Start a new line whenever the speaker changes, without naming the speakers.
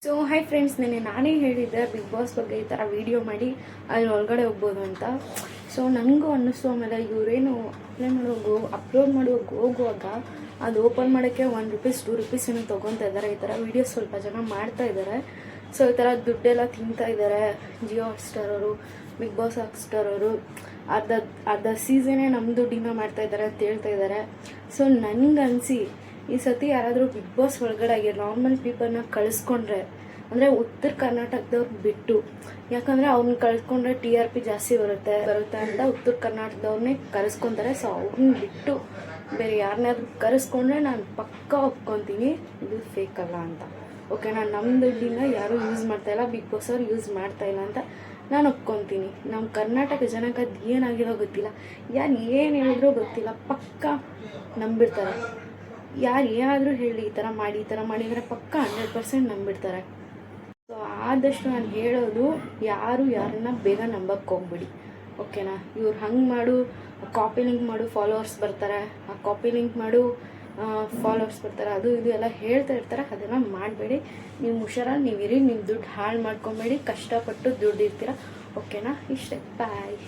So hi friends, ನಾನೇ ಹೇಳಿದ್ದೆ big boss ಬಗ್ಗೆ ಈ ಥರ ವೀಡಿಯೋ ಮಾಡಿ ಅಲ್ಲಿ ಒಳಗಡೆ ಹೋಗ್ಬೋದು ಅಂತ. ಸೊ ನನಗೂ ಅನ್ನಿಸ್ತು. ಆಮೇಲೆ ಇವರೇನು ಅಪ್ಲೋಡ್ ಹೋಗುವಾಗ ಅದು ಓಪನ್ ಮಾಡೋಕ್ಕೆ ₹1 ₹2 ಏನೋ ತೊಗೊತಾ ಇದ್ದಾರೆ. ಈ ಥರ ವೀಡಿಯೋಸ್ ಸ್ವಲ್ಪ ಜನ ಮಾಡ್ತಾ ಇದ್ದಾರೆ. ಸೊ ಈ ಥರ ದುಡ್ಡೆಲ್ಲ ತಿಂತಾ ಇದ್ದಾರೆ. ಜಿಯೋ ಹಾಟ್ಸ್ಟಾರ್ ಅವರು, ಬಿಗ್ ಬಾಸ್ ಹಾಟ್ಸ್ಟಾರ್ ಅವರು ಅರ್ಧ ಸೀಸನೇ ನಮ್ಮ ದುಡ್ಡಿನ ಮಾಡ್ತಾ ಇದ್ದಾರೆ ಅಂತ ಹೇಳ್ತಾ ಇದ್ದಾರೆ. ಸೊ ನನಗನ್ಸಿ ಈ ಸತಿ ಯಾರಾದರೂ ಬಿಗ್ ಬಾಸ್ ಒಳಗಡೆ ನಾರ್ಮಲ್ ಪೀಪಲ್ನ ಕಳಿಸ್ಕೊಂಡ್ರೆ, ಅಂದರೆ ಉತ್ತರ ಕರ್ನಾಟಕದವ್ರು ಬಿಟ್ಟು, ಯಾಕಂದರೆ ಅವ್ರನ್ನ ಕಳಿಸ್ಕೊಂಡ್ರೆ TRP ಜಾಸ್ತಿ ಬರುತ್ತೆ ಅಂತ ಉತ್ತರ ಕರ್ನಾಟಕದವ್ರನ್ನೇ ಕರೆಸ್ಕೊತಾರೆ. ಸೊ ಅವ್ರನ್ನ ಬಿಟ್ಟು ಬೇರೆ ಯಾರನ್ನಾದ್ರೂ ಕರೆಸ್ಕೊಂಡ್ರೆ ನಾನು ಪಕ್ಕಾ ಒಪ್ಕೊತೀನಿ ಇದು ಫೇಕ್ ಅಲ್ಲ ಅಂತ. ಓಕೆನಾ? ನಮ್ಮ ದುಡ್ಡಿನ ಯಾರೂ ಯೂಸ್ ಮಾಡ್ತಾಯಿಲ್ಲ, ಬಿಗ್ ಬಾಸ್ ಅವ್ರು ಯೂಸ್ ಮಾಡ್ತಾಯಿಲ್ಲ ಅಂತ ನಾನು ಒಪ್ಕೊತೀನಿ. ನಮ್ಮ ಕರ್ನಾಟಕ ಜನಕ್ಕೆ ಅದು ಏನಾಗಿರೋ ಗೊತ್ತಿಲ್ಲ, ಯಾರು ಏನು ಹೇಳಿದ್ರೂ ಗೊತ್ತಿಲ್ಲ, ಪಕ್ಕಾ ನಂಬಿಡ್ತಾರೆ. ಯಾರು ಏನಾದರೂ ಹೇಳಿ ಈ ಥರ ಮಾಡಿದರೆ ಪಕ್ಕ 100% ನಂಬಿಡ್ತಾರೆ. ಸೊ ಆದಷ್ಟು ನಾನು ಹೇಳೋದು, ಯಾರನ್ನ ಬೇಗ ನಂಬಕ್ಕೆ ಹೋಗ್ಬಿಡಿ. ಓಕೆನಾ? ಇವ್ರು ಹಂಗೆ ಮಾಡು, ಕಾಪಿ ಲಿಂಕ್ ಮಾಡು, ಫಾಲೋವರ್ಸ್ ಬರ್ತಾರೆ, ಆ ಕಾಪಿ ಲಿಂಕ್ ಮಾಡು, ಫಾಲೋವರ್ಸ್ ಬರ್ತಾರೆ, ಅದು ಇದು ಎಲ್ಲ ಹೇಳ್ತಾ ಇರ್ತಾರೆ. ಅದೆಲ್ಲ ಮಾಡಬೇಡಿ. ನೀವು ಹುಷಾರಾಗಿ ನೀವಿರಿ, ನಿಮ್ಮ ದುಡ್ಡು ಹಾಳು ಮಾಡ್ಕೊಬೇಡಿ. ಕಷ್ಟಪಟ್ಟು ದುಡ್ಡು ಇರ್ತೀರ. ಓಕೆನಾ? ಇಷ್ಟೇ. ಬಾಯ್.